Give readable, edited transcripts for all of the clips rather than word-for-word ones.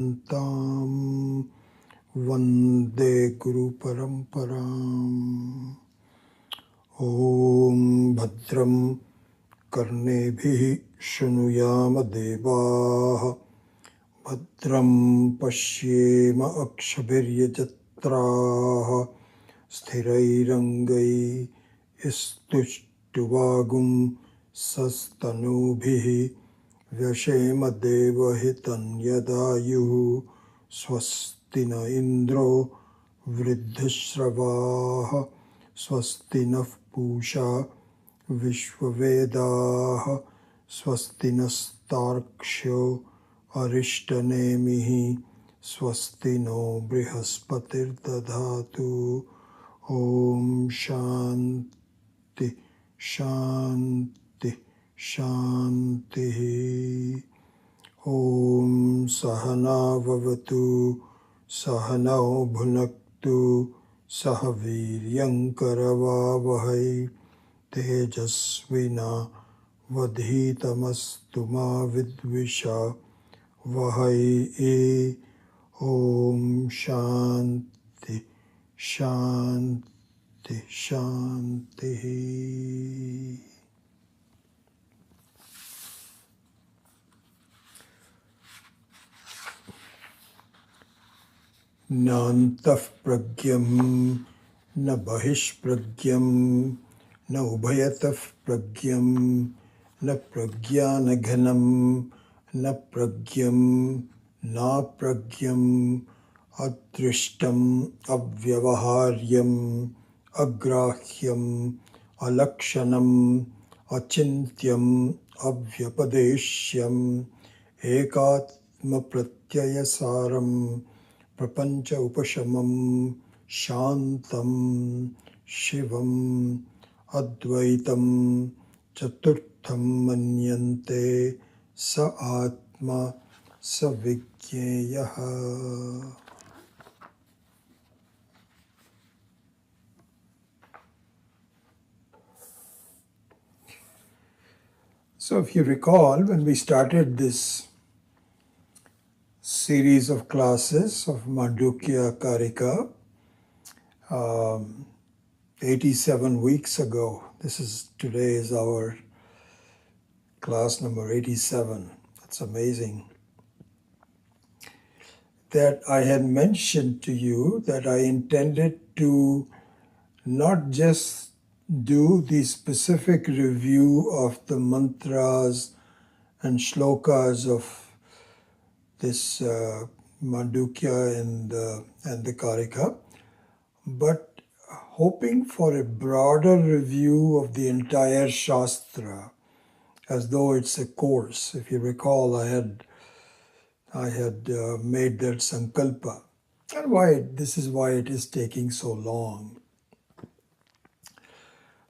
तां वन्दे गुरुपरम्पराम्। ॐ भद्रं कर्णेभिः शृणुयाम देवाः, भद्रं पश्येम अक्षभिर्यजत्राः, स्थिरैरङ्गैस्तुष्टुवागुं सस्तनूभिः व्यशेम देवहितं यदायुः। स्वस्ति न इन्द्रो वृद्धश्रवाः, स्वस्ति नः पूषा विश्ववेदाः, स्वस्ति नस्तार्क्ष्यो अरिष्टनेमिः, स्वस्ति नो बृहस्पतिर्दधातु। ॐ शान्ति शान्ति शान्तिः। ॐ सहना भवतु, सहनौ भुनक्तु, सह वीर्यङ्करवावहै, तेजस्विनावधीतमस्तु मा विद्विषावहै। ॐ शान्ति शान्ति शान्तिः। नान्तः प्रज्ञं न बहिष्प्रज्ञं, न उभयतः प्रज्ञं न प्रज्ञानघनं, न प्रज्ञं नाप्रज्ञम्, अदृष्टम् अव्यवहार्यम्, अग्राह्यम् अलक्षणम्, अचिन्त्यम् अव्यपदेश्यम्, एकात्मप्रत्ययसारम् प्रपञ्च उपशमं शान्तं शिवम् अद्वैतं चतुर्थं मन्यन्ते स आत्मा स विज्ञेयः। So if you recall, when we started this series of classes of Mandukya, Karika, 87 weeks ago. Today is our class number 87. That's amazing. That I had mentioned to you that I intended to not just do the specific review of the mantras and shlokas of this Mandukya and the Karika, but hoping for a broader review of the entire Shastra, as though it's a course. If you recall, I had made that sankalpa, and this is why it is taking so long.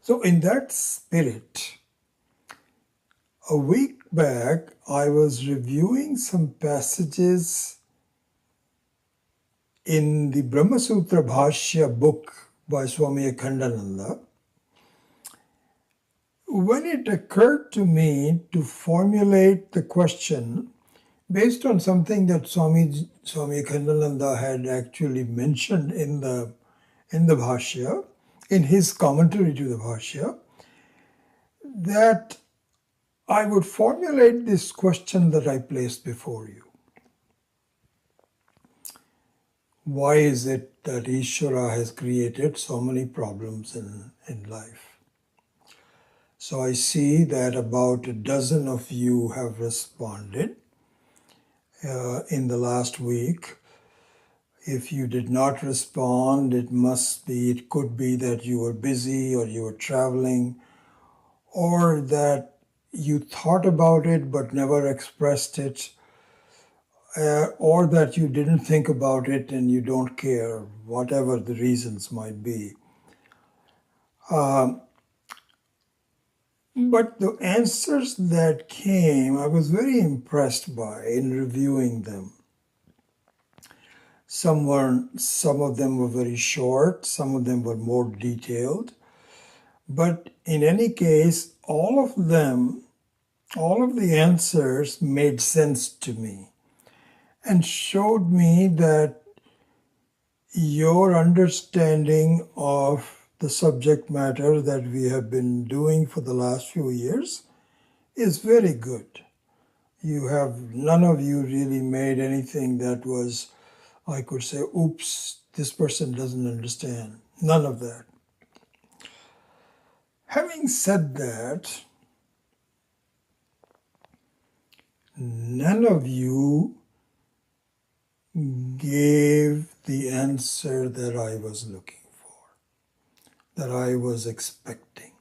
So in that spirit, a week back, I was reviewing some passages in the Brahma Sutra Bhashya book by Swami Akhandananda, when it occurred to me to formulate the question based on something that Swami Akhandananda had actually mentioned in the Bhashya, in his commentary to the Bhashya, that I would formulate this question that I placed before you. Why is it that Ishvara has created so many problems in life? So I see that about a dozen of you have responded in the last week. If you did not respond, it could be that you were busy or you were traveling, or that you thought about it but never expressed it, or that you didn't think about it and you don't care, whatever the reasons might be. But the answers that came, I was very impressed by in reviewing them. Some of them were very short, some of them were more detailed. But in any case, all of the answers made sense to me. and showed me that your understanding of the subject matter that we have been doing for the last few years is very good. None of you really made anything that was, I could say, oops, this person doesn't understand. None of that. Having said that, none of you gave the answer that I was looking for, that I was expecting.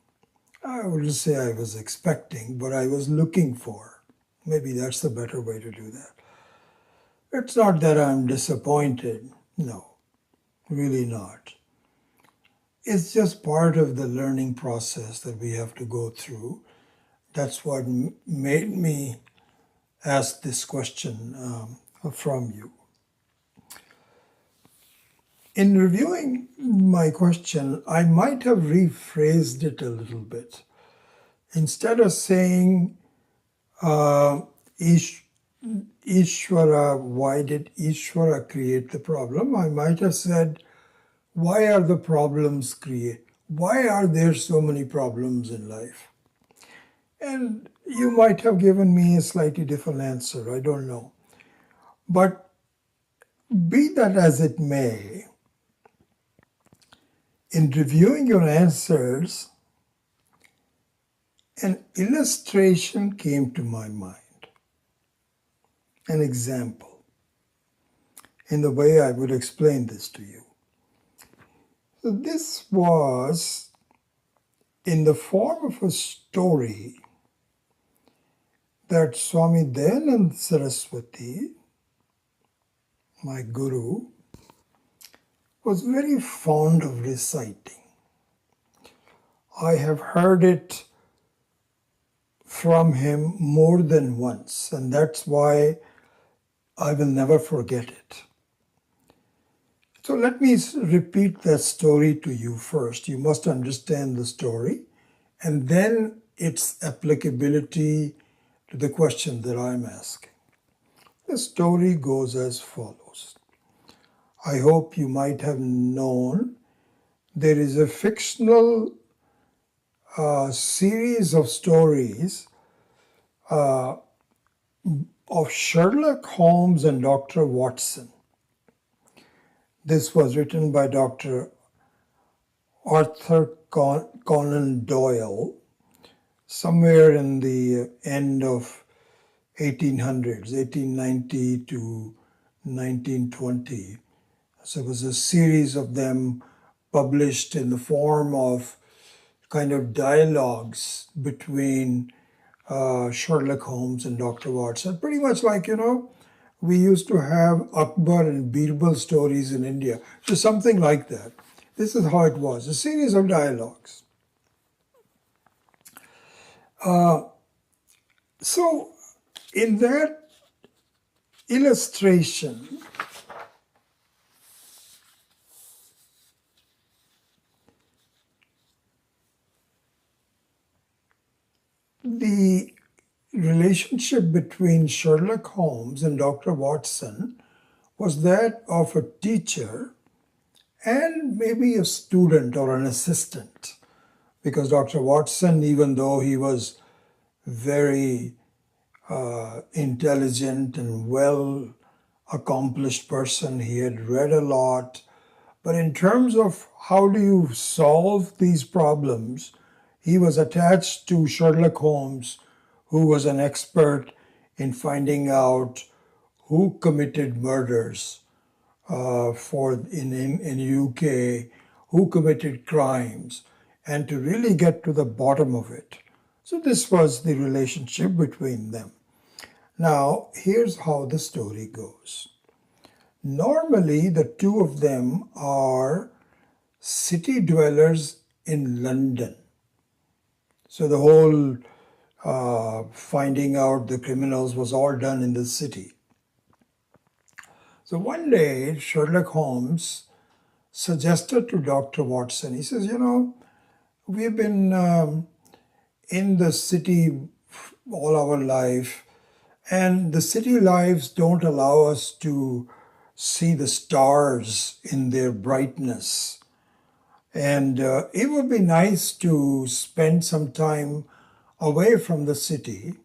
I wouldn't say I was expecting, but I was looking for. Maybe that's the better way to do that. It's not that I'm disappointed. No, really not. It's just part of the learning process that we have to go through. That's what made me ask this question from you. In reviewing my question, I might have rephrased it a little bit. Instead of saying, Ishvara, why did Ishvara create the problem? I might have said, why are the problems created? Why are there so many problems in life? And you might have given me a slightly different answer, I don't know. But be that as it may, in reviewing your answers, an illustration came to my mind, an example, in the way I would explain this to you. So this was in the form of a story that Swami Dayananda Saraswati, my guru, was very fond of reciting. I have heard it from him more than once, and that's why I will never forget it. So let me repeat that story to you first. You must understand the story, and then its applicability to the question that I'm asking. The story goes as follows. I hope you might have known there is a fictional series of stories of Sherlock Holmes and Dr. Watson. This was written by Dr. Arthur Conan Doyle somewhere in the end of 1800s, 1890 to 1920. So it was a series of them published in the form of kind of dialogues between Sherlock Holmes and Dr. Watson. Pretty much like, we used to have Akbar and Birbal stories in India. So something like that. This is how it was, a series of dialogues. So in that illustration, the relationship between Sherlock Holmes and Dr. Watson was that of a teacher and maybe a student or an assistant. Because Dr. Watson, even though he was very intelligent and well accomplished person, he had read a lot. But in terms of how do you solve these problems, he was attached to Sherlock Holmes, who was an expert in finding out who committed murders in UK, who committed crimes, and to really get to the bottom of it. So this was the relationship between them. Now, here's how the story goes. Normally, the two of them are city dwellers in London. So the whole finding out the criminals was all done in the city. So one day, Sherlock Holmes suggested to Dr. Watson, he says, we've been in the city all our life, And the city lives don't allow us to see the stars in their brightness. And it would be nice to spend some time away from the city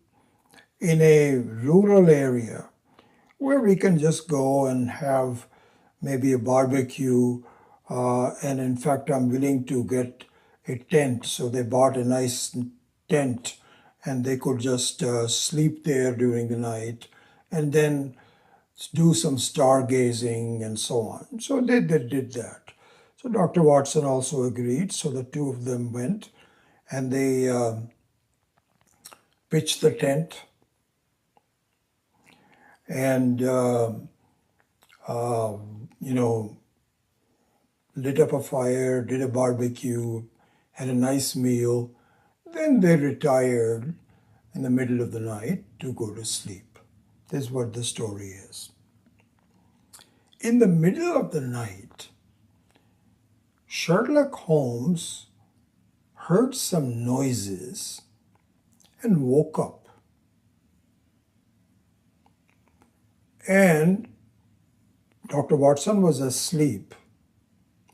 in a rural area where we can just go and have maybe a barbecue. And in fact, I'm willing to get a tent. So they bought a nice tent and they could just sleep there during the night and then do some stargazing and so on. So they did that. So Dr. Watson also agreed. So the two of them went and they pitched the tent and, you know, lit up a fire, did a barbecue, had a nice meal. Then they retired in the middle of the night to go to sleep. This is what the story is. In the middle of the night, Sherlock Holmes heard some noises and woke up. And Dr. Watson was asleep,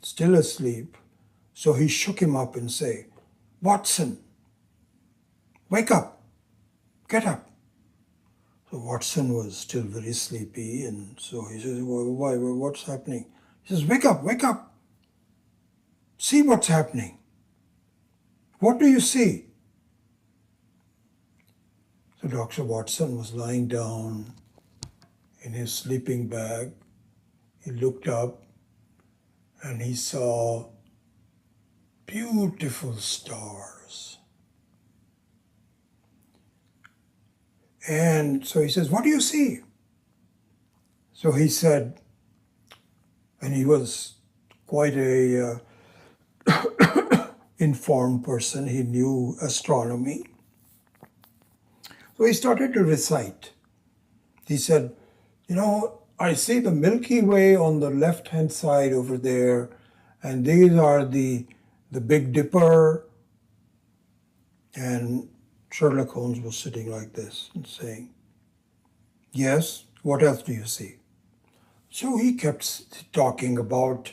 still asleep. So he shook him up and said, "Watson, wake up, get up." So Watson was still very sleepy, and so he says, "Why, what's happening?" He says, "Wake up, wake up. See what's happening. What do you see?" So Dr. Watson was lying down in his sleeping bag. He looked up and he saw beautiful stars. And so he says, "What do you see?" So he said, and he was quite a informed person. He knew astronomy. So he started to recite. He said, "I see the Milky Way on the left-hand side over there, and these are the Big Dipper." And Sherlock Holmes was sitting like this and saying, "Yes, what else do you see?" So he kept talking about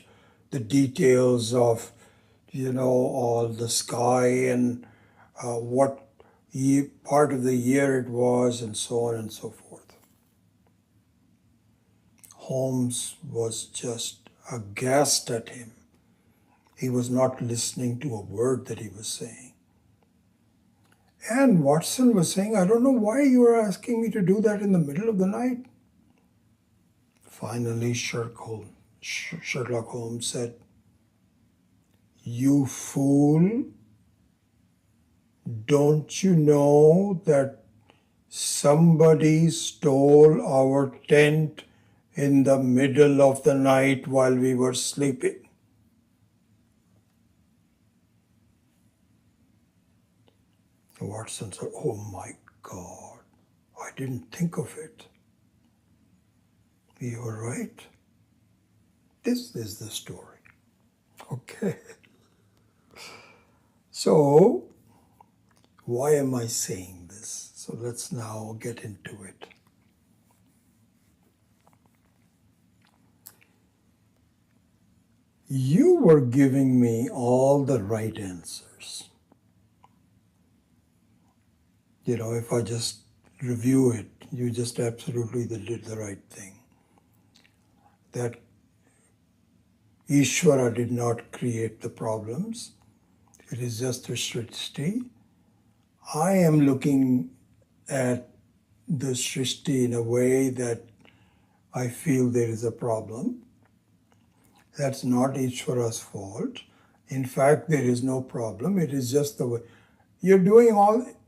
the details of, all the sky and what part of the year it was and so on and so forth. Holmes was just aghast at him. He was not listening to a word that he was saying. And Watson was saying, "I don't know why you are asking me to do that in the middle of the night." Finally, Sherlock Holmes said, "You fool, don't you know that somebody stole our tent in the middle of the night while we were sleeping?" Watson said, "Oh my God, I didn't think of it. You were right. This is the story." Okay. So, why am I saying this? So let's now get into it. You were giving me all the right answers. If I just review it, you just absolutely did the right thing. That Ishvara did not create the problems. It is just a Srishti. I am looking at the Srishti in a way that I feel there is a problem. That's not Ishvara's fault. In fact, there is no problem. It is just the way. You're doing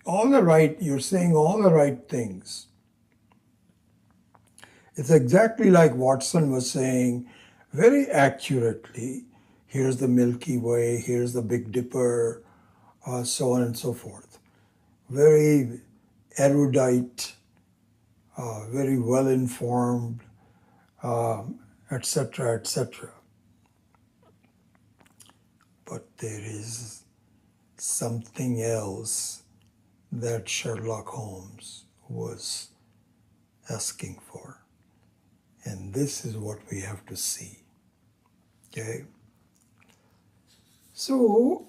all the right, you're saying all the right things. It's exactly like Watson was saying very accurately. Here's the Milky Way, here's the Big Dipper, so on and so forth. Very erudite, very well informed, etc., etc. But there is something else that Sherlock Holmes was asking for. And this is what we have to see. Okay? So,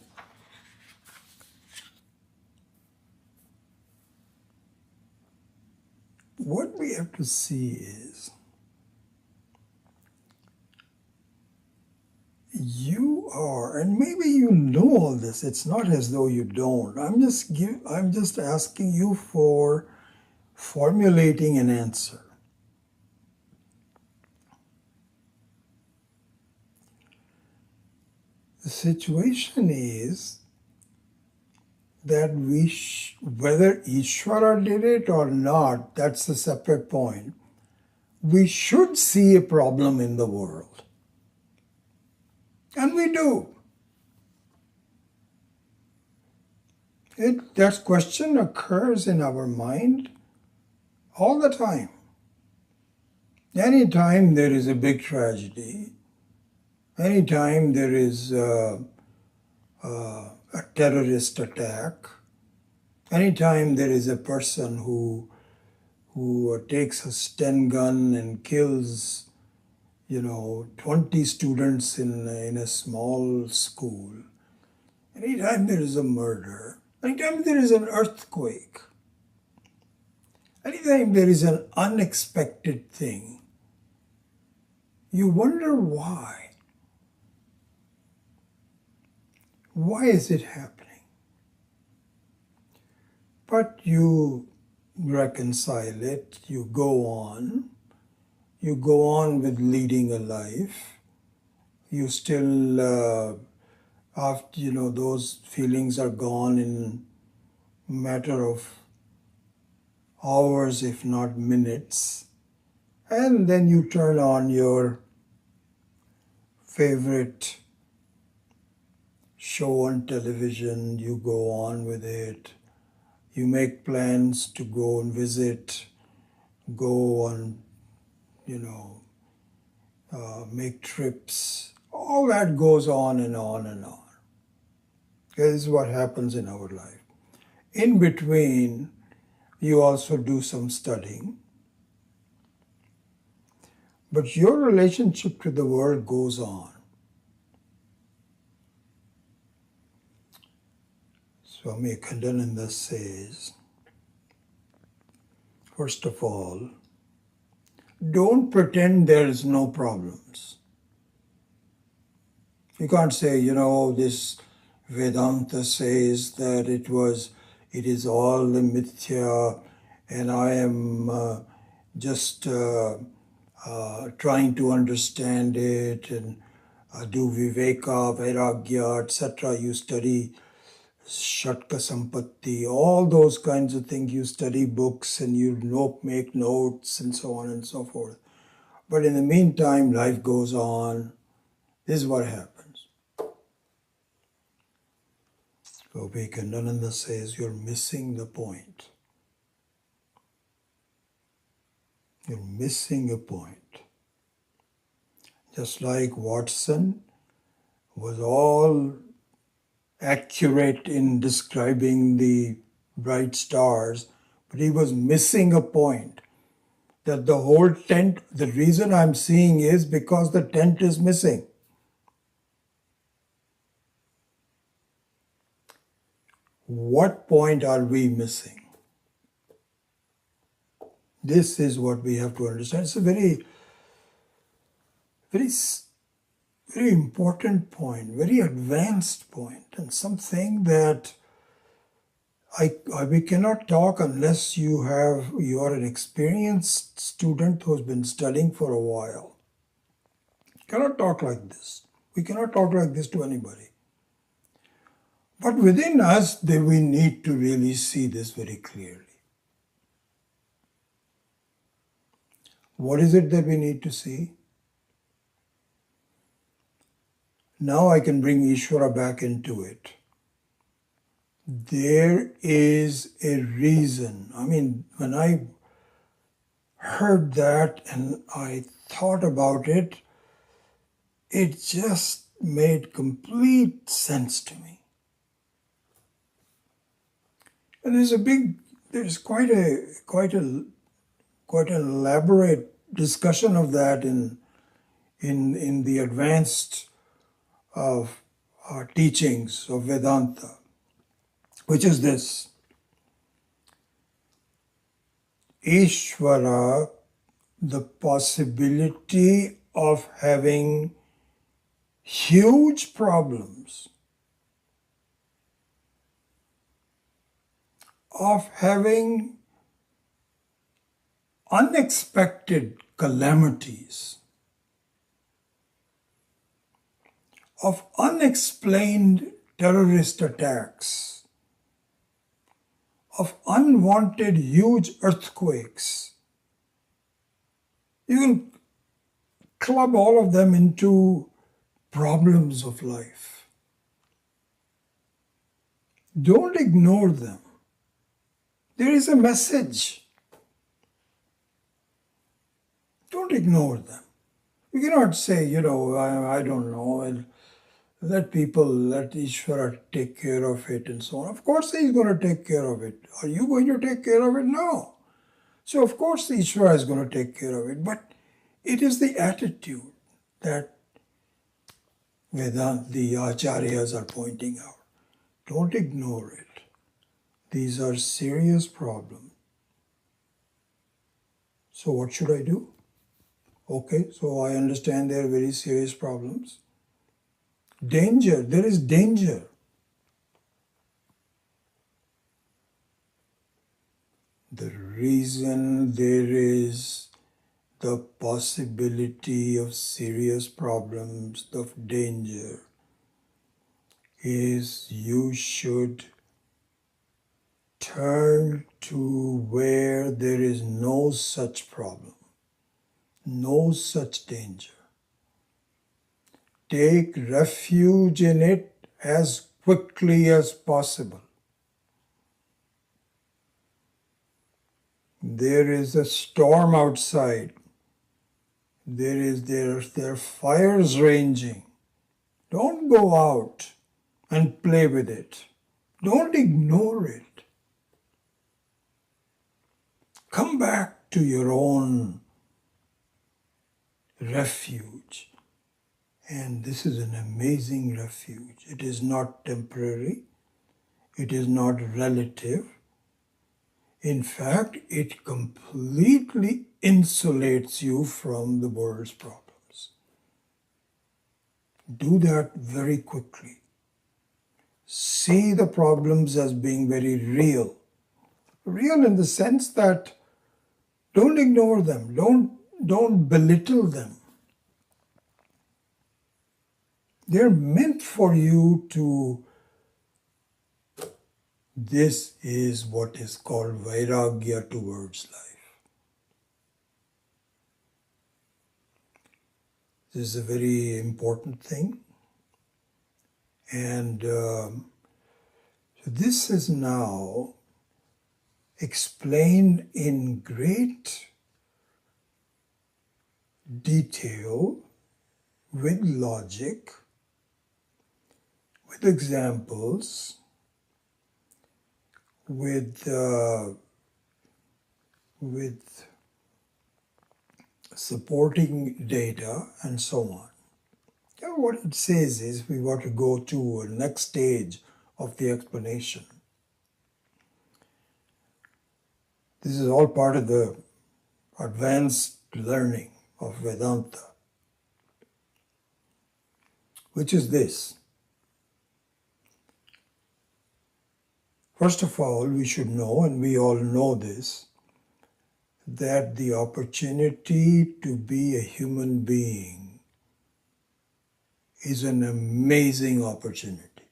what we have to see is you are, and maybe you know all this. It's not as though you don't. I'm just asking you for formulating an answer. The situation is that whether Ishvara did it or not, that's a separate point. We should see a problem in the world. And we do. That question occurs in our mind all the time. Anytime there is a big tragedy, anytime there is a terrorist attack, anytime there is a person who takes a Sten gun and kills, 20 students in a small school, anytime there is a murder, anytime there is an earthquake, anytime there is an unexpected thing, you wonder why. Why is it happening? But you reconcile it, you go on with leading a life. You still, after, those feelings are gone in a matter of hours, if not minutes. And then you turn on your favorite show on television, you go on with it. You make plans to go and visit, go on, make trips. All that goes on and on and on. This is what happens in our life. In between, you also do some studying. But your relationship to the world goes on. Swami Kandananda says, first of all, don't pretend there is no problems. You can't say, this Vedanta says that it is all the mithya, and I am just trying to understand it and do viveka, vairagya, etc. You study Shatka Sampatti, all those kinds of things. You study books and you make notes and so on and so forth. But in the meantime, life goes on. This is what happens. So Vivekananda says you're missing the point. You're missing a point. Just like Watson was all accurate in describing the bright stars, but he was missing a point. That the whole tent, the reason I'm seeing is because the tent is missing. What point are we missing? This is what we have to understand. It's a very, very, very important point, very advanced point, and something that we cannot talk unless you are an experienced student who's been studying for a while. You cannot talk like this. We cannot talk like this to anybody. But within us, we need to really see this very clearly. What is it that we need to see? Now I can bring Ishvara back into it. There is a reason. I mean, when I heard that and I thought about it, it just made complete sense to me. And there's quite quite an elaborate discussion of that in the advanced of teachings of Vedanta, which is this. Ishvara, the possibility of having huge problems, of having unexpected calamities, of unexplained terrorist attacks, of unwanted huge earthquakes. You can club all of them into problems of life. Don't ignore them. There is a message. Don't ignore them. You cannot say, I don't know, and let Ishvara take care of it and so on. Of course he's going to take care of it. Are you going to take care of it? No. So of course Ishvara is going to take care of it. But it is the attitude that Vedanta, the Acharyas are pointing out. Don't ignore it. These are serious problems. So what should I do? Okay, so I understand they are very serious problems. Danger, there is danger. The reason there is the possibility of serious problems, of danger, is you should turn to where there is no such problem, no such danger. Take refuge in it as quickly as possible. There is a storm outside. There are fires raging. Don't go out and play with it. Don't ignore it. Come back to your own refuge. And this is an amazing refuge. It is not temporary. It is not relative. In fact, it completely insulates you from the world's problems. Do that very quickly. See the problems as being very real. Real in the sense that don't ignore them. Don't belittle them. They're meant for you to. This is what is called vairagya towards life. This is a very important thing. And so this is now explained in great detail with logic, with examples, with supporting data and so on. And what it says is we want to go to a next stage of the explanation. This is all part of the advanced learning of Vedanta, which is this. First of all, we should know, and we all know this, that the opportunity to be a human being is an amazing opportunity.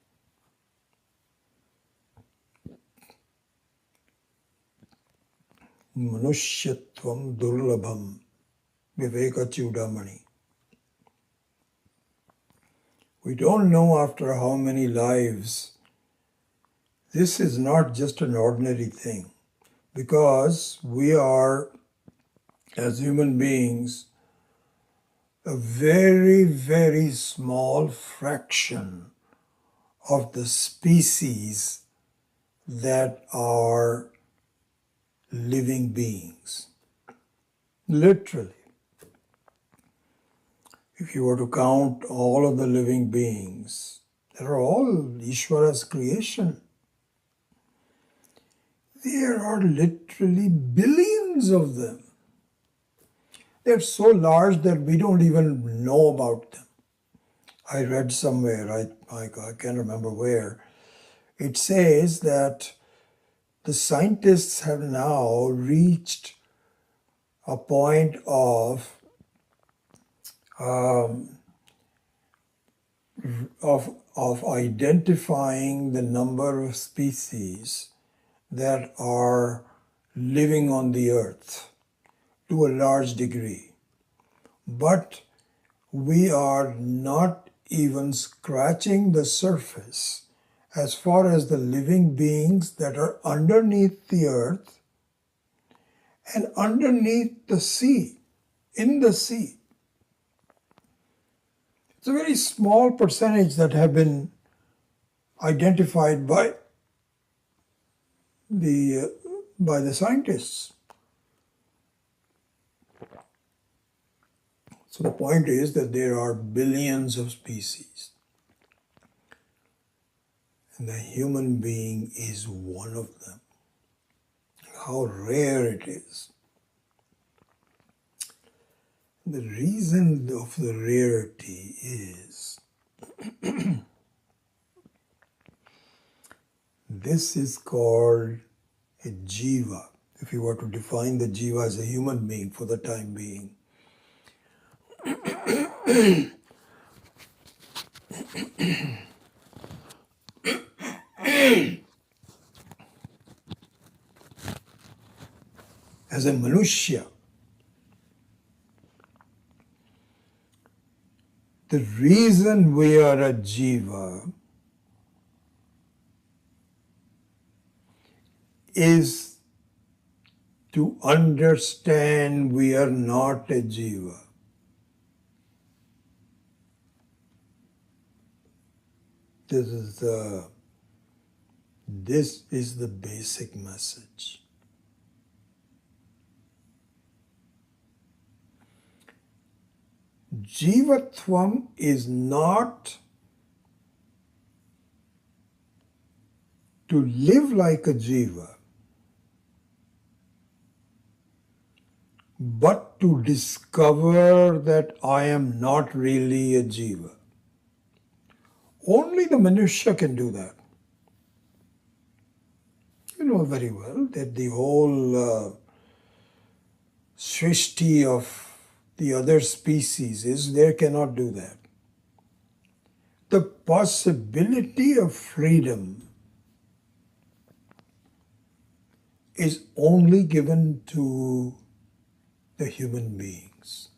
Manushyatvam durlabham viveka chudamani. We don't know after how many lives. This is not just an ordinary thing, because we are, as human beings, a very, very small fraction of the species that are living beings. Literally. If you were to count all of the living beings, they're all Ishvara's creation. There are literally billions of them. They're so large that we don't even know about them. I read somewhere, I can't remember where, it says that the scientists have now reached a point um, of identifying the number of species that are living on the earth to a large degree. But we are not even scratching the surface as far as the living beings that are underneath the earth and underneath the sea, in the sea. It's a very small percentage that have been identified by the scientists. So the point is that there are billions of species, and the human being is one of them. How rare it is. The reason of the rarity is this is called a jiva. If you were to define the jiva as a human being for the time being, as a Manukya, the reason we are a jiva is to understand we are not a jiva. This is the basic message. Jivatvam is not to live like a jiva, but to discover that I am not really a jiva. Only the Manukya can do that. You know very well that the whole srishti of the other species is they cannot do that. The possibility of freedom is only given to the human beings.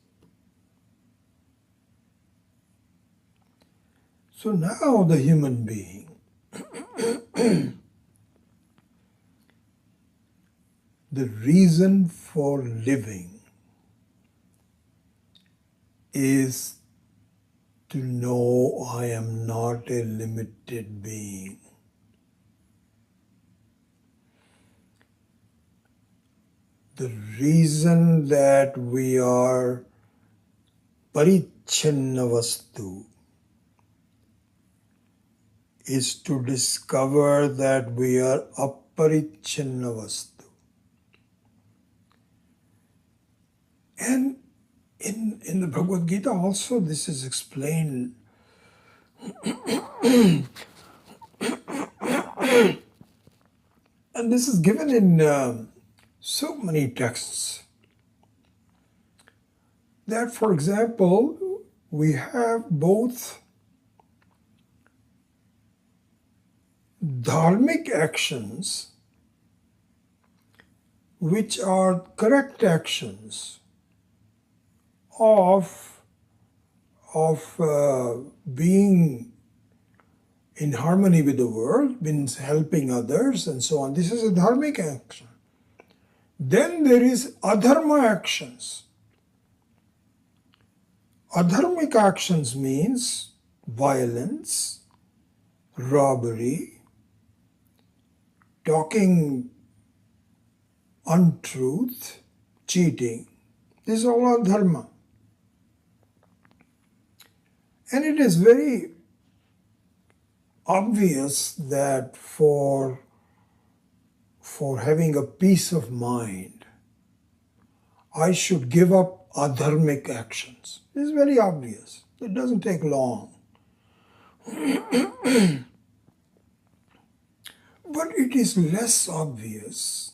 So now the human being the reason for living is to know I am not a limited being. The reason that we are parichinna vastu is to discover that we are aparichinna vastu. And in the Bhagavad Gita also this is explained. And this is given in so many texts. That, for example, we have both dharmic actions, which are correct actions of being in harmony with the world, means helping others and so on. This is a dharmic action. Then there is adharma actions. Adharmic actions means violence, robbery, talking untruth, cheating. This is all our dharma. And it is very obvious that for having a peace of mind, I should give up adharmic actions. This is very obvious. It doesn't take long. But it is less obvious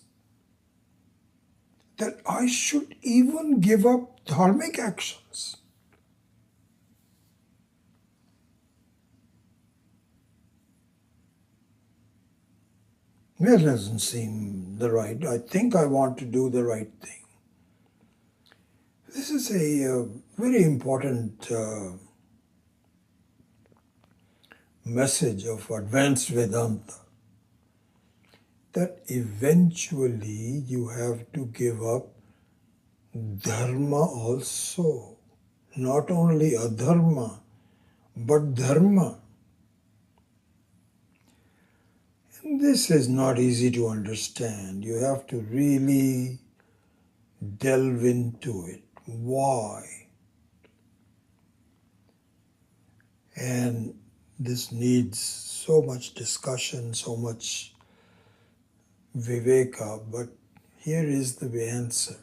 that I should even give up dharmic actions. That doesn't seem the right. I think I want to do the right thing. This is a very important message of advanced Vedanta, that eventually you have to give up dharma also. Not only adharma, but dharma. And this is not easy to understand. You have to really delve into it. Why? And this needs so much discussion, so much viveka, but here is the answer.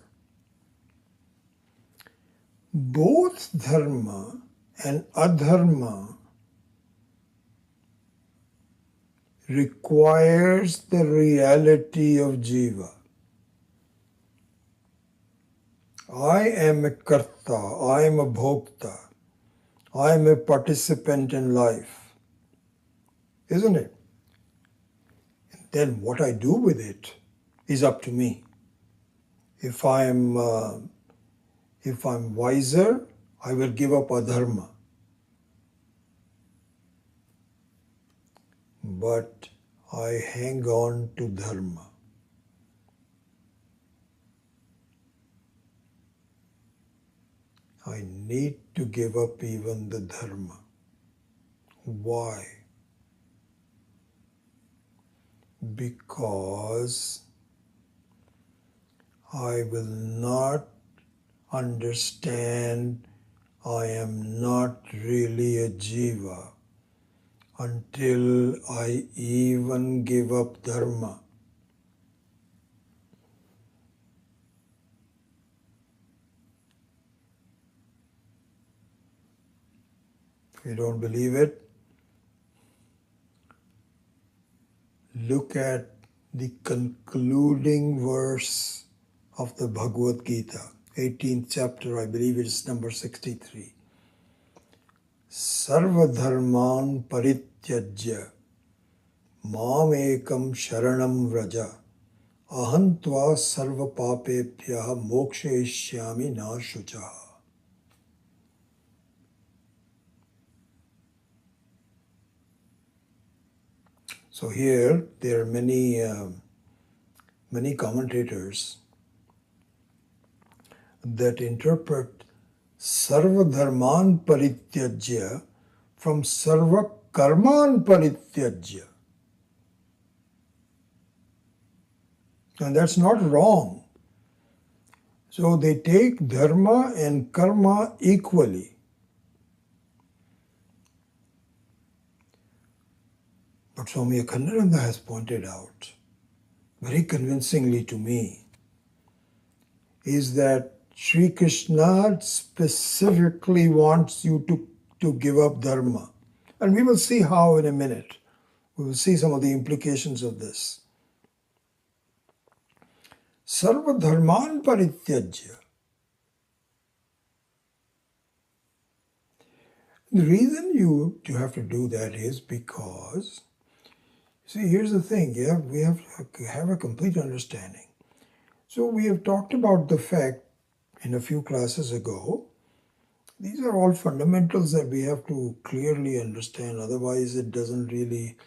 Both dharma and adharma requires the reality of jiva. I am a karta, I am a bhokta, I am a participant in life, isn't it? And then what I do with it is up to me. If I'm wiser, I will give up adharma. But I hang on to dharma. I need to give up even the dharma. Why? Because I will not understand I am not really a jiva until I even give up dharma. If you don't believe it, look at the concluding verse of the Bhagavad Gita, 18th chapter, I believe it's number 63. Sarva dharman parityajya mam ekam sharanam vraja ahantva sarva papebhyaha mokshayishyami na shuchaha. So here there are many commentators that interpret sarva dharman parityajya from sarva karman parityajya. And that's not wrong. So they take dharma and karma equally. But Swami Akhandananda has pointed out very convincingly to me is that Sri Krishna specifically wants you to give up dharma. And we will see how in a minute. We will see some of the implications of this. Sarva dharman parityajya. The reason you have to do that is because, see, here's the thing, we have to have a complete understanding. So we have talked about the fact in a few classes ago, these are all fundamentals that we have to clearly understand, otherwise it doesn't really,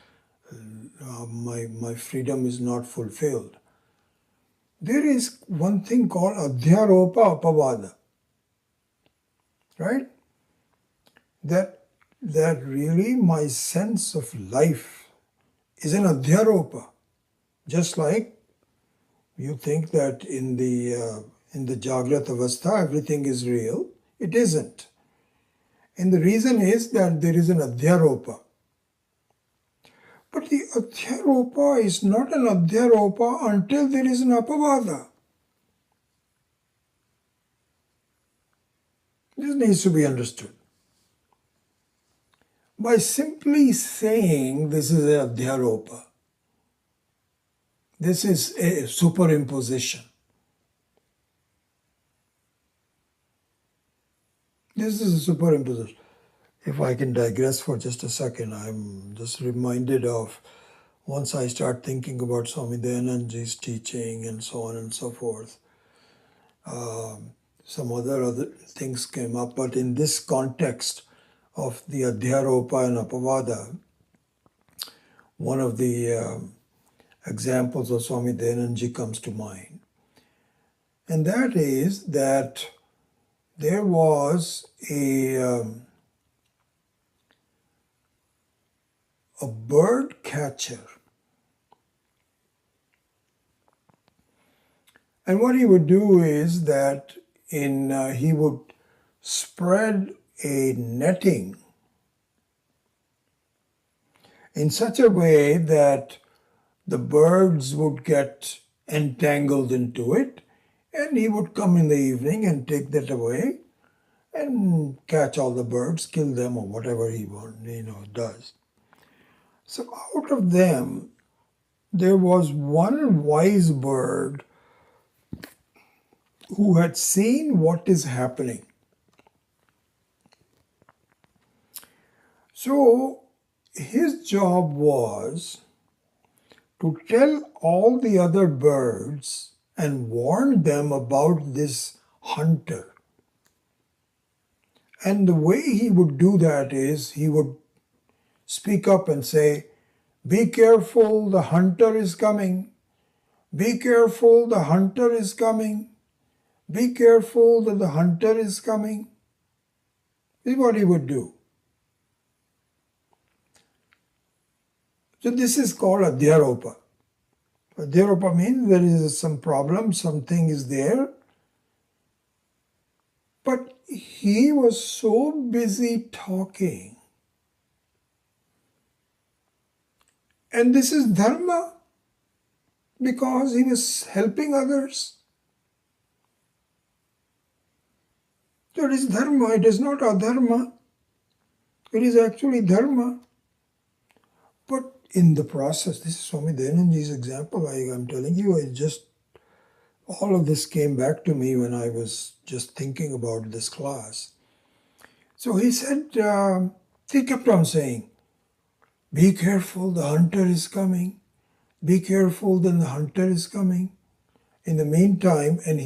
my freedom is not fulfilled. There is one thing called adhyaropa apavada, right? That really my sense of life is an adhyaropa. Just like you think that in the in the Jagrat Avastha, everything is real. It isn't. And the reason is that there is an Adhyaropa. But the Adhyaropa is not an Adhyaropa until there is an Apavada. This needs to be understood. By simply saying this is an Adhyaropa, this is a superimposition. This is a superimposition. If I can digress for just a second, I'm just reminded of once I start thinking about Swami Dayanandaji's teaching and so on and so forth. Some other things came up, but in this context of the Adhyaropa and Apavada, one of the examples of Swami Dayanandaji comes to mind. And that is that there was a bird catcher. And what he would do is that he would spread a netting in such a way that the birds would get entangled into it, and he would come in the evening and take that away and catch all the birds, kill them, or whatever he does. So out of them, there was one wise bird who had seen what is happening. So his job was to tell all the other birds and warn them about this hunter. And the way he would do that is he would speak up and say, "Be careful, the hunter is coming. Be careful, the hunter is coming. Be careful that the hunter is coming." This is what he would do. So this is called Adhyaropa. Adhyaropa means there is some problem, something is there. But he was so busy talking. And this is dharma because he was helping others. So it is dharma, it is not adharma. It is actually dharma. But in the process, this is Swami Dayanandaji's example I'm telling you, all of this came back to me when I was just thinking about this class. So he said, he kept on saying, "Be careful, the hunter is coming. Be careful, then the hunter is coming." In the meantime, and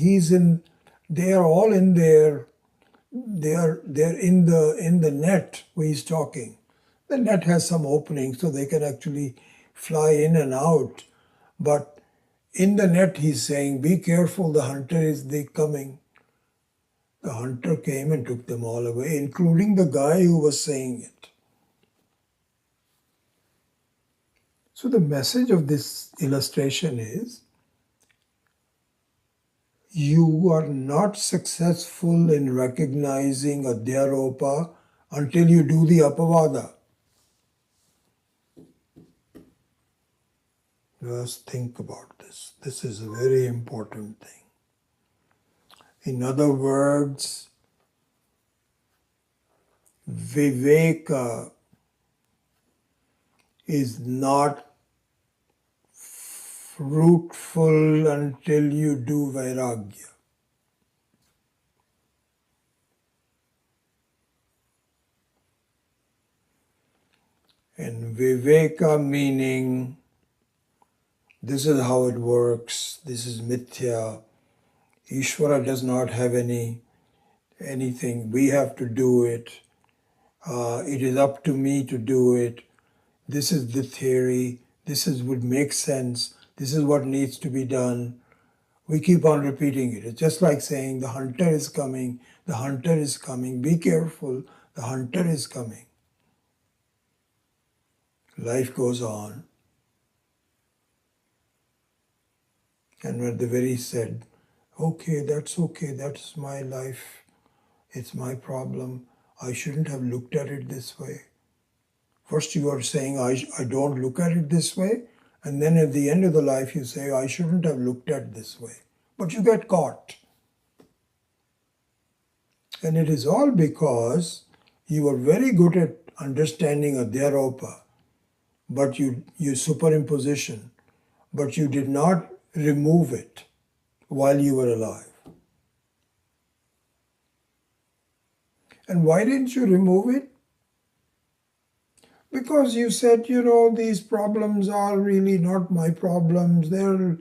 they are all in there, they're in the net where he's talking. The net has some openings so they can actually fly in and out. But in the net he's saying, "Be careful, the hunter is coming." The hunter came and took them all away, including the guy who was saying it. So the message of this illustration is, you are not successful in recognizing Adhyaropa until you do the Apavada. Just think about this. This is a very important thing. In other words, Viveka is not fruitful until you do Vairagya. And Viveka meaning, this is how it works, this is mithya, Ishvara does not have anything, we have to do it, it is up to me to do it, this is the theory, this would make sense, this is what needs to be done. We keep on repeating it. It's just like saying the hunter is coming, the hunter is coming, be careful, the hunter is coming. Life goes on. And when the very said, okay, that's my life, it's my problem, I shouldn't have looked at it this way. First you are saying, I don't look at it this way, and then at the end of the life you say, I shouldn't have looked at it this way. But you get caught. And it is all because you are very good at understanding Adhyaropa, but you superimposition, but you did not remove it while you were alive. And why didn't you remove it? Because you said, these problems are really not my problems. They're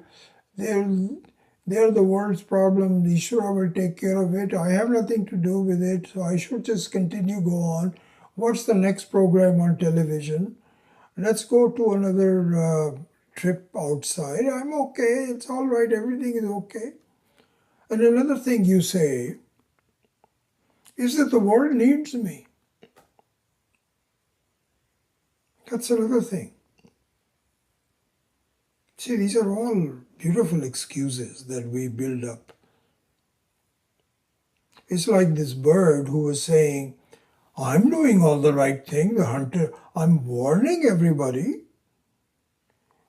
they're the world's problem. Ishvara will take care of it. I have nothing to do with it. So I should just continue go on. What's the next program on television? Let's go to another trip outside. I'm okay. It's all right. Everything is okay. And another thing you say is that the world needs me. That's another thing. See, these are all beautiful excuses that we build up. It's like this bird who was saying, I'm doing all the right thing, the hunter, I'm warning everybody.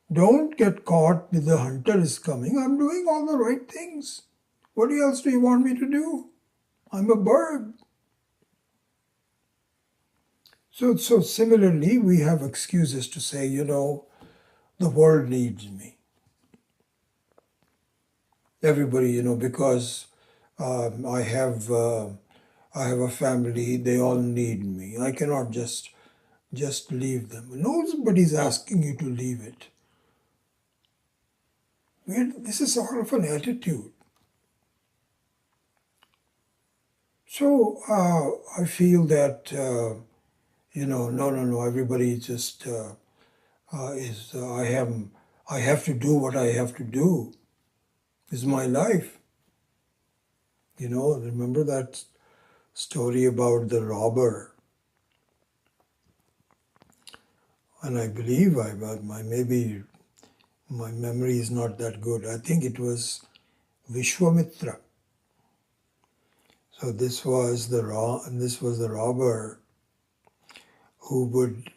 Don't get caught with the hunter is coming. I'm doing all the right things. What else do you want me to do? I'm a bird. So similarly, we have excuses to say, the world needs me. Everybody, because I have a family, they all need me. I cannot just leave them. Nobody's asking you to leave it. This is sort of an attitude. So I feel that, no, everybody just I have to do what I have to do. It's my life. Remember that story about the robber? And I believe maybe my memory is not that good. I think it was Vishwamitra. So this was the robber who would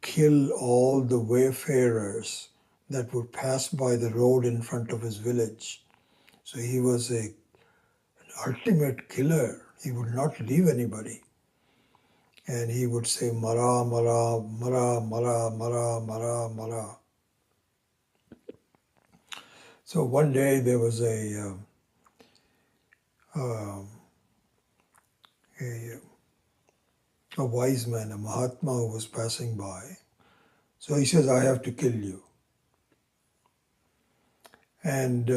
kill all the wayfarers that would pass by the road in front of his village. So he was an ultimate killer. He would not leave anybody. And he would say, Mara, Mara, Mara, Mara, Mara, Mara, Mara. So one day there was a wise man, a Mahatma who was passing by. So he says, I have to kill you. And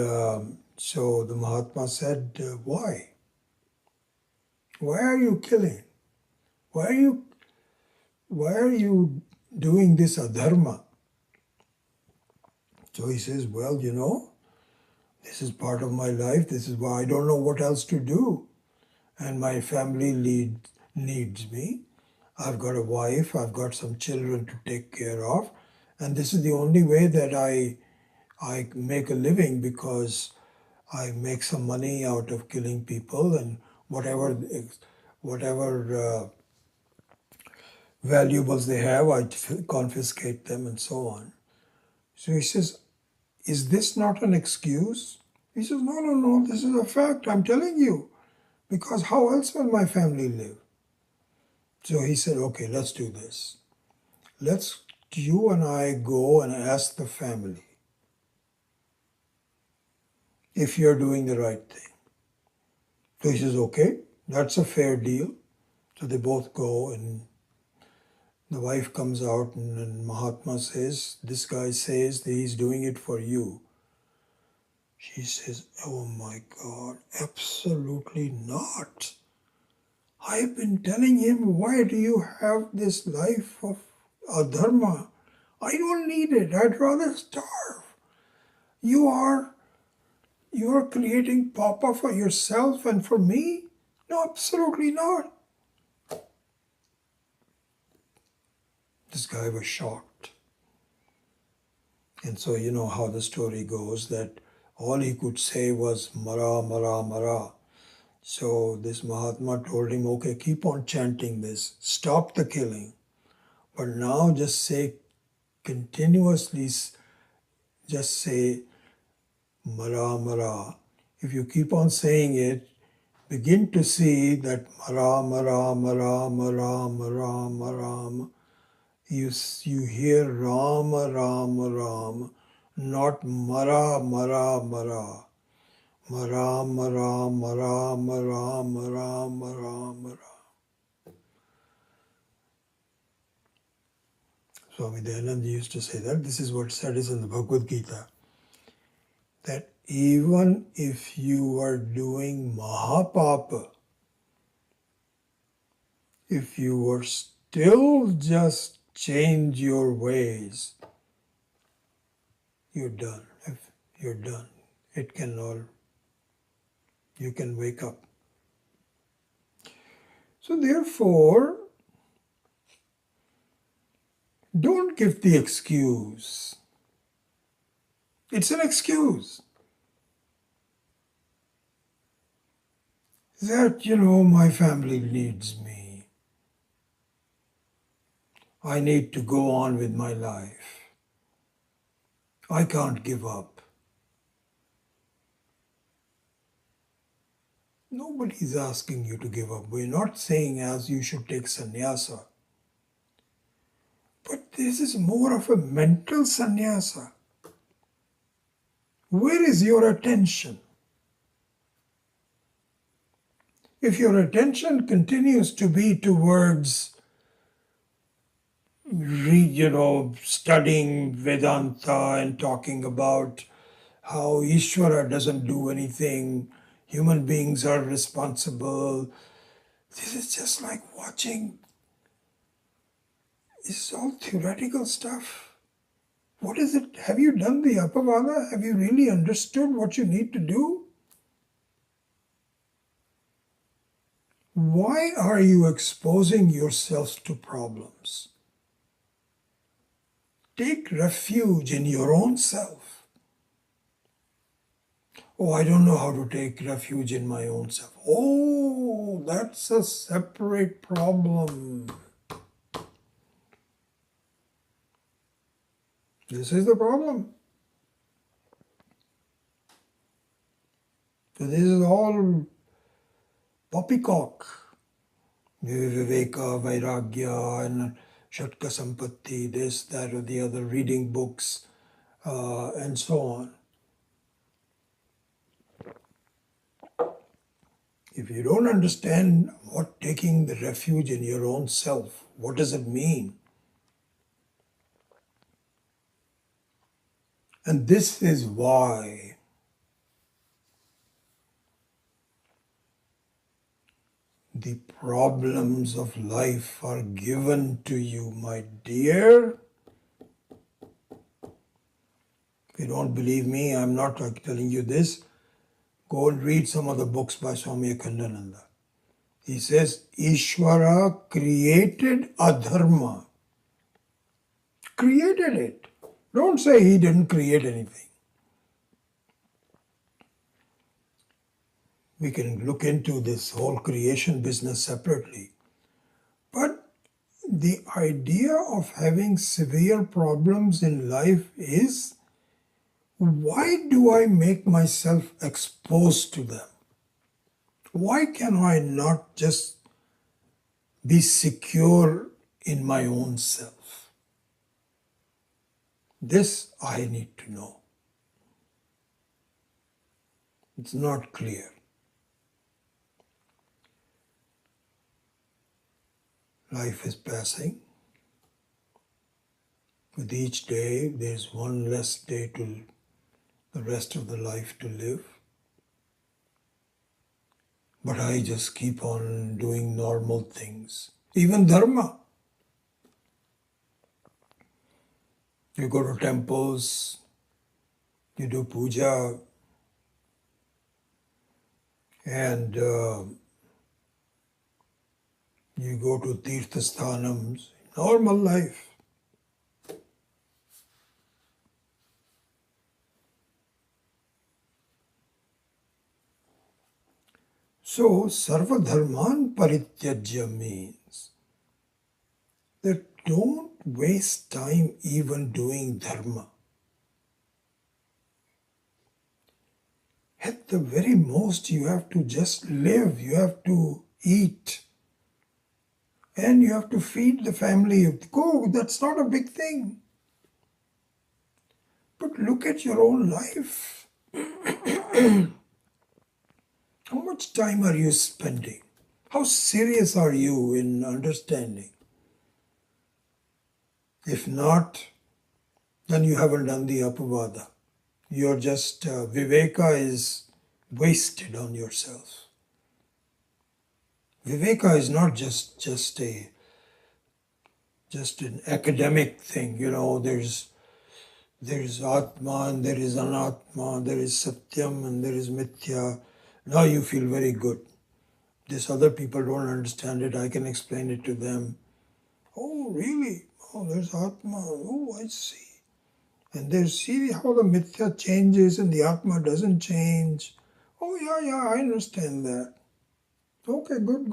so the Mahatma said, why? Why are you killing? Why are you doing this adharma? So he says, well, this is part of my life. This is why I don't know what else to do. And my family needs me. I've got a wife. I've got some children to take care of. And this is the only way that I make a living, because I make some money out of killing people, and whatever valuables they have, I confiscate them and so on. So he says, is this not an excuse? He says, no, this is a fact. I'm telling you, because how else will my family live? So he said, okay, let's do this. You and I go and ask the family if you're doing the right thing. So he says, okay, that's a fair deal. So they both go, and the wife comes out, and Mahatma says, this guy says that he's doing it for you. She says, oh my God, absolutely not. I've been telling him, why do you have this life of adharma? I don't need it. I'd rather starve. You are creating papa for yourself and for me? No, absolutely not. This guy was shocked. And so you know how the story goes, that All he could say was Mara, Mara, Mara. So this Mahatma told him, okay, keep on chanting this, stop the killing. But now just say continuously, just say Mara, Mara. If you keep on saying it, begin to see that Mara, Mara, Mara, Mara, Mara, Mara. You hear Rama, Rama, Ram, not Mara, Mara, Mara. Mara, Mara, Mara, Mara, Mara, Mara, Mara. Swami Dayananda used to say that. This is what said is in the Bhagavad Gita. That even if you are doing Mahapapa, if you were still just change your ways, you're done. If you're done, it can all, you can wake up. So therefore, don't give the excuse. It's an excuse. That, my family needs me. I need to go on with my life. I can't give up. Nobody's asking you to give up. We're not saying as you should take sannyasa. But this is more of a mental sannyasa. Where is your attention? If your attention continues to be towards studying Vedanta and talking about how Ishvara doesn't do anything, human beings are responsible. This is just like watching. It's all theoretical stuff. What is it? Have you done the Appavada? Have you really understood what you need to do? Why are you exposing yourselves to problems? Take refuge in your own self. Oh, I don't know how to take refuge in my own self. Oh, that's a separate problem. This is the problem. So this is all poppycock. Viveka, Vairagya, and Shatka Sampatti, this, that, or the other, reading books, and so on. If you don't understand what taking the refuge in your own self, what does it mean? And this is why the problems of life are given to you, my dear. If you don't believe me, I'm not telling you this. Go and read some of the books by Swami Akhandananda. He says, Ishvara created adharma. Created it. Don't say he didn't create anything. We can look into this whole creation business separately. But the idea of having severe problems in life is, why do I make myself exposed to them? Why can I not just be secure in my own self? This I need to know. It's not clear. Life is passing. With each day, there's one less day to the rest of the life to live. But I just keep on doing normal things. Even dharma. You go to temples, you do puja, and you go to tirtha sthanams, normal life. So, sarvadharman parityajya means that don't waste time even doing dharma. At the very most, you have to just live, you have to eat, and you have to feed the family. Go, that's not a big thing. But look at your own life. How much time are you spending? How serious are you in understanding? If not, then you haven't done the apavada. You're just, viveka is wasted on yourself. Viveka is not just an academic thing. There's Atma and there is Anatma, there is Satyam and there is Mithya. Now you feel very good. These other people don't understand it. I can explain it to them. Oh, really? Oh, there's Atma. Oh, I see. And there's, see how the Mithya changes and the Atma doesn't change. Oh, yeah, I understand that. Okay, good.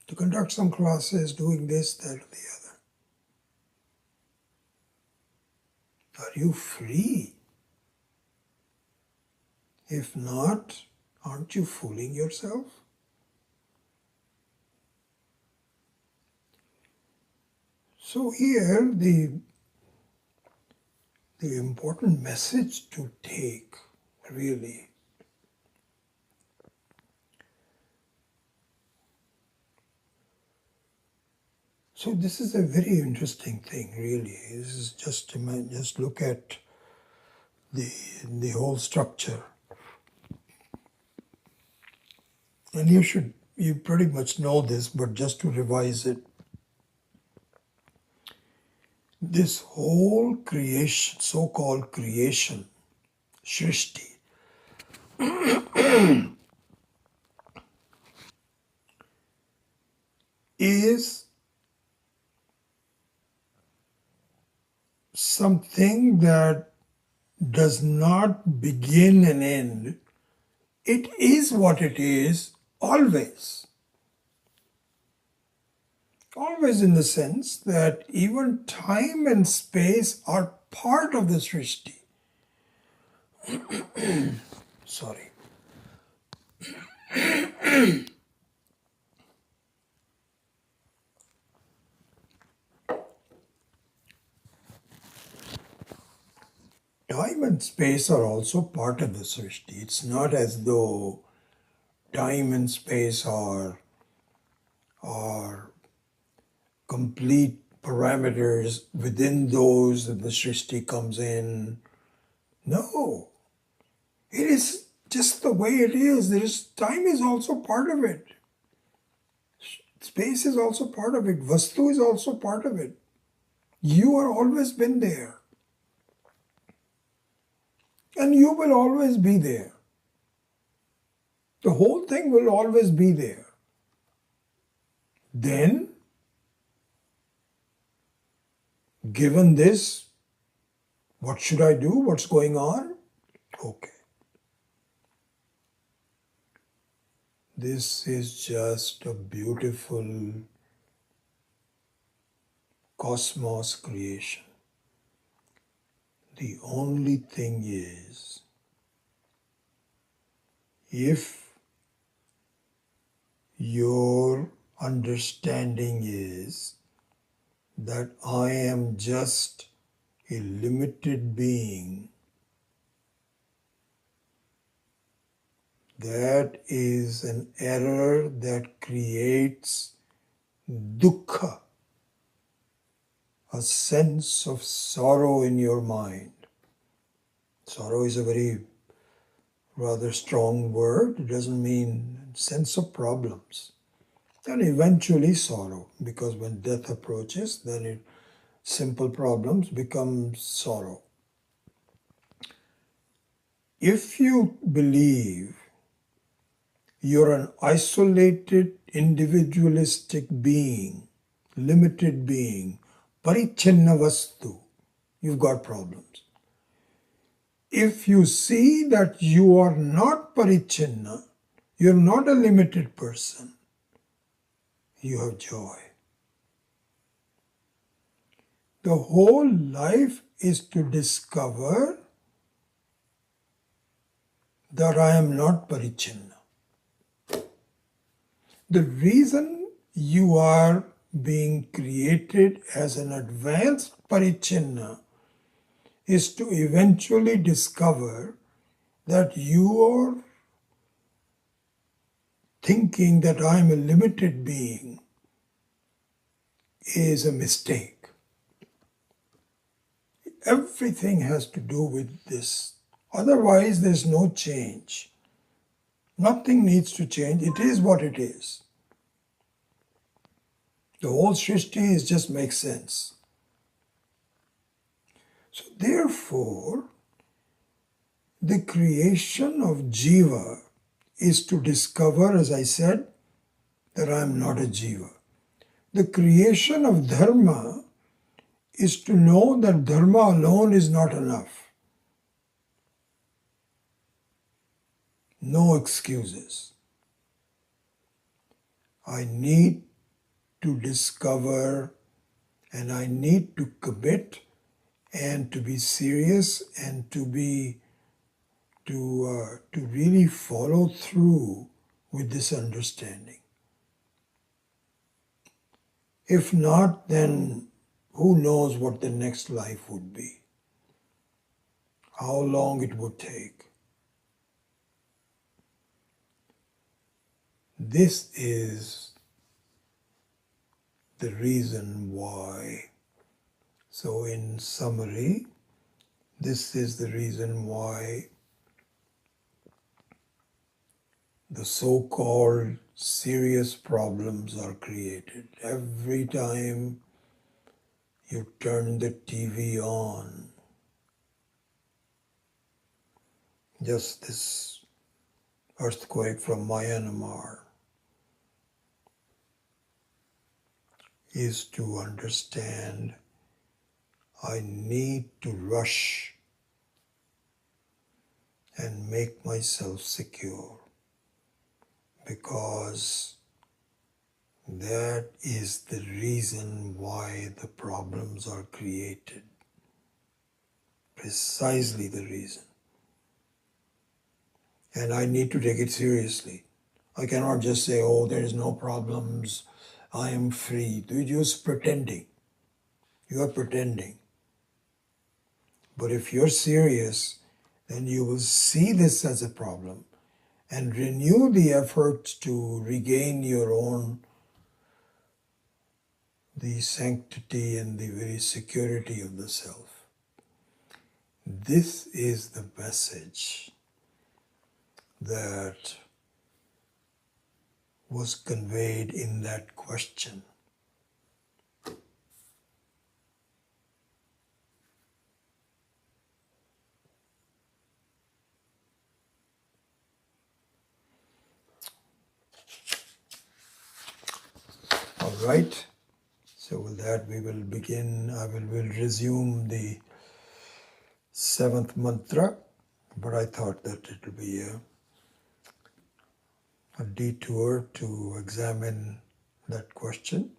To conduct some classes, doing this, that, or the other. Are you free? If not, aren't you fooling yourself? So here, the important message to take, really, so this is a very interesting thing, really. This is just look at the whole structure, and you pretty much know this, but just to revise it, this whole creation, so-called creation, Shrishti, is something that does not begin and end. It is what it is always. Always, in the sense that even time and space are part of the Srishti. Sorry. Time and space are also part of the Srishti. It's not as though time and space are complete parameters within those that the Srishti comes in. No. It is just the way it is. Time is also part of it. Space is also part of it. Vastu is also part of it. You are always been there. And you will always be there. The whole thing will always be there. Then, given this, what should I do? What's going on? Okay. This is just a beautiful cosmos creation. The only thing is, if your understanding is that I am just a limited being, that is an error that creates dukkha, a sense of sorrow in your mind. Sorrow is a very rather strong word. It doesn't mean sense of problems. And eventually sorrow, because when death approaches, then simple problems become sorrow. If you believe you're an isolated, individualistic being, limited being, parichinna vastu, you've got problems. If you see that you are not parichinna, You're not a limited person. You have joy. The whole life is to discover that I am not parichinna. The reason you are being created as an advanced parichinna is to eventually discover that your thinking that I am a limited being is a mistake. Everything has to do with this. Otherwise, there's no change. Nothing needs to change. It is what it is. The whole Srishti is just makes sense. So therefore, the creation of Jiva is to discover, as I said, that I am not a Jiva. The creation of Dharma is to know that Dharma alone is not enough. No excuses. I need to discover and I need to commit and to be serious and to really follow through with this understanding. If not, then who knows what the next life would be, how long it would take. This is the reason why. So in summary, this is the reason why the so-called serious problems are created. Every time you turn the TV on, just this earthquake from Myanmar is to understand I need to rush and make myself secure, because that is the reason why the problems are created. Precisely the reason. And I need to take it seriously. I cannot just say, oh, there is no problems, I am free. You're just pretending. You are pretending. But if you're serious, then you will see this as a problem and renew the efforts to regain your own, the sanctity and the very security of the self. This is the message that was conveyed in that question. All right. So with that we will begin. We'll resume the 7th mantra, but I thought that it will be a detour to examine that question.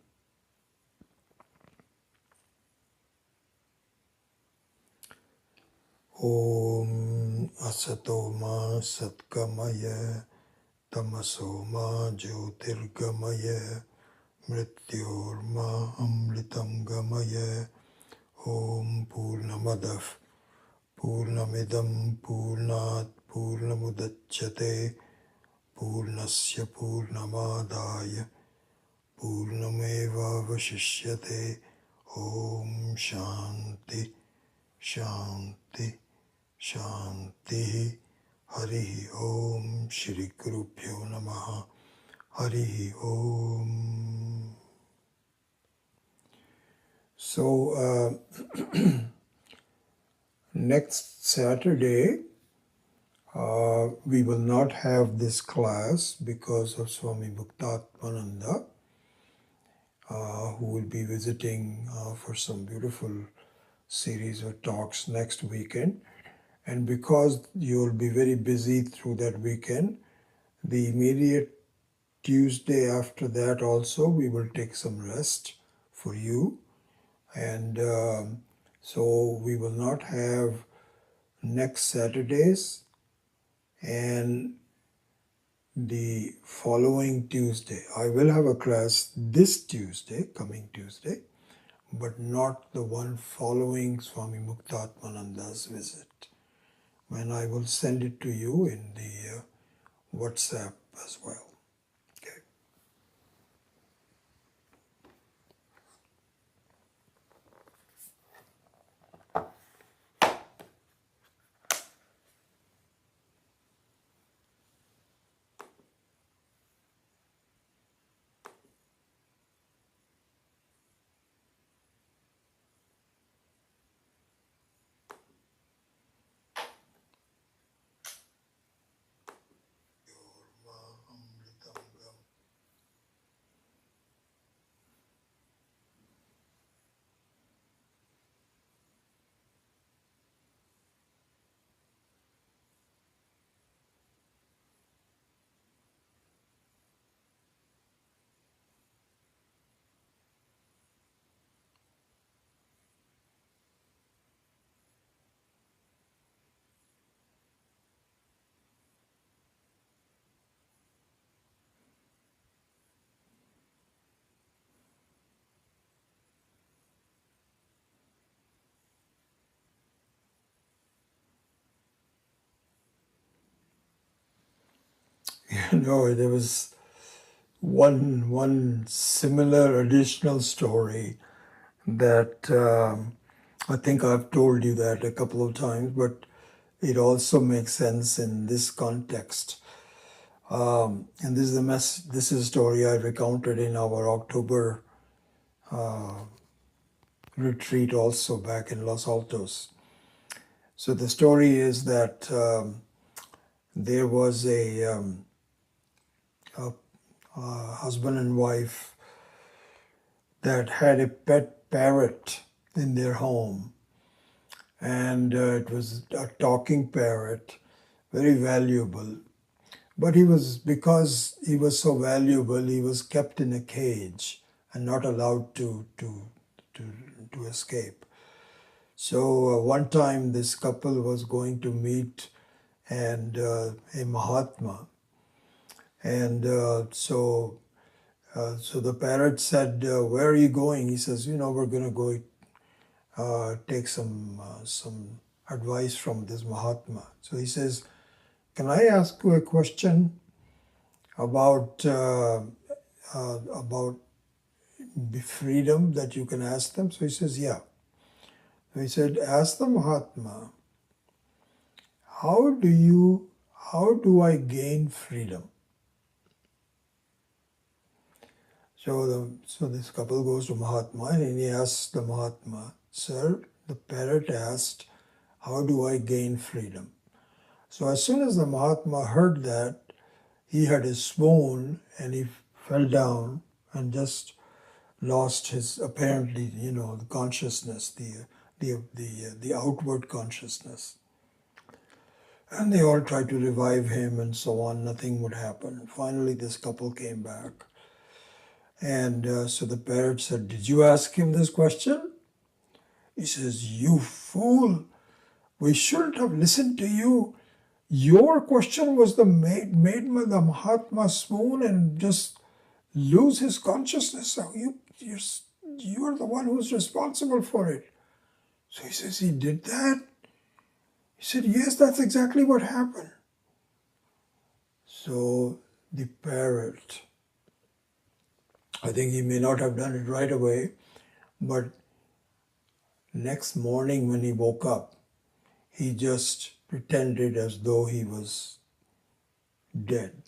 Om asatoma satkamaya tamasoma jyotirgamaya mrityorma amritam gamaya. Om purnamadav purnamidam purnat purnamudachyate purnasya purnamadaya purnameva vashishyate. Om shanti shanti shanti. Hari Om. Shri Gurubhyo Namaha. Hari Om. So next Saturday we will not have this class because of Swami Bhaktatmananda, who will be visiting for some beautiful series of talks next weekend. And because you'll be very busy through that weekend, The immediate Tuesday after that also we will take some rest for you, and so we will not have next Saturdays, and the following Tuesday. I will have a class this Tuesday, coming Tuesday, but not the one following Swami Muktatmananda's visit, when I will send it to you in the WhatsApp as well. Okay. There was one similar additional story that I think I've told you that a couple of times, but it also makes sense in this context. And this is this is a story I recounted in our October retreat also back in Los Altos. So the story is that there was a husband and wife that had a pet parrot in their home, and it was a talking parrot, very valuable. But because he was so valuable, he was kept in a cage and not allowed to escape. So one time this couple was going to meet and a Mahatma, and so the parrot said, "Where are you going?" He says, "We're going to go take some advice from this Mahatma." So he says, "Can I ask you a question about the freedom that you can ask them?" So he says, "Yeah." So he said, "Ask the Mahatma, how do I gain freedom?" So this couple goes to Mahatma and he asks the Mahatma, "Sir, the parrot asked, how do I gain freedom?" So as soon as the Mahatma heard that, he had a swoon and he fell down and just lost his, apparently, the consciousness, the outward consciousness. And they all tried to revive him and so on. Nothing would happen. Finally, this couple came back. And so the parrot said, "Did you ask him this question?" He says, "You fool, we shouldn't have listened to you. Your question was made the Mahatma swoon and just lose his consciousness. So you're the one who's responsible for it." So he says, "He did that?" He said, "Yes, that's exactly what happened." So the parrot, I think he may not have done it right away, but next morning when he woke up, he just pretended as though he was dead.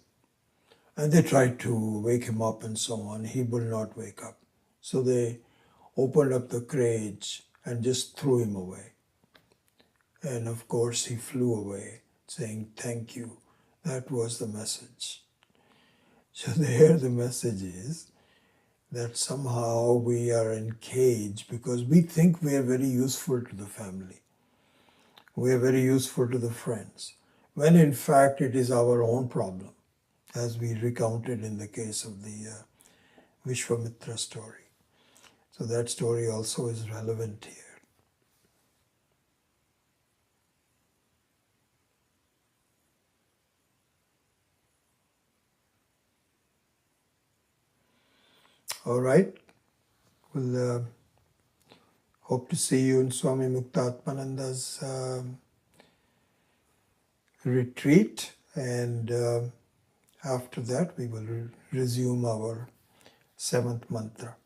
And they tried to wake him up and so on. He will not wake up. So they opened up the cage and just threw him away. And of course he flew away saying, "Thank you." That was the message. So there the message is that somehow we are in cage because we think we are very useful to the family. We are very useful to the friends. When in fact it is our own problem. as we recounted in the case of the Vishwamitra story. So that story also is relevant here. All right, we'll hope to see you in Swami Muktatmananda's retreat, and after that we will resume our seventh mantra.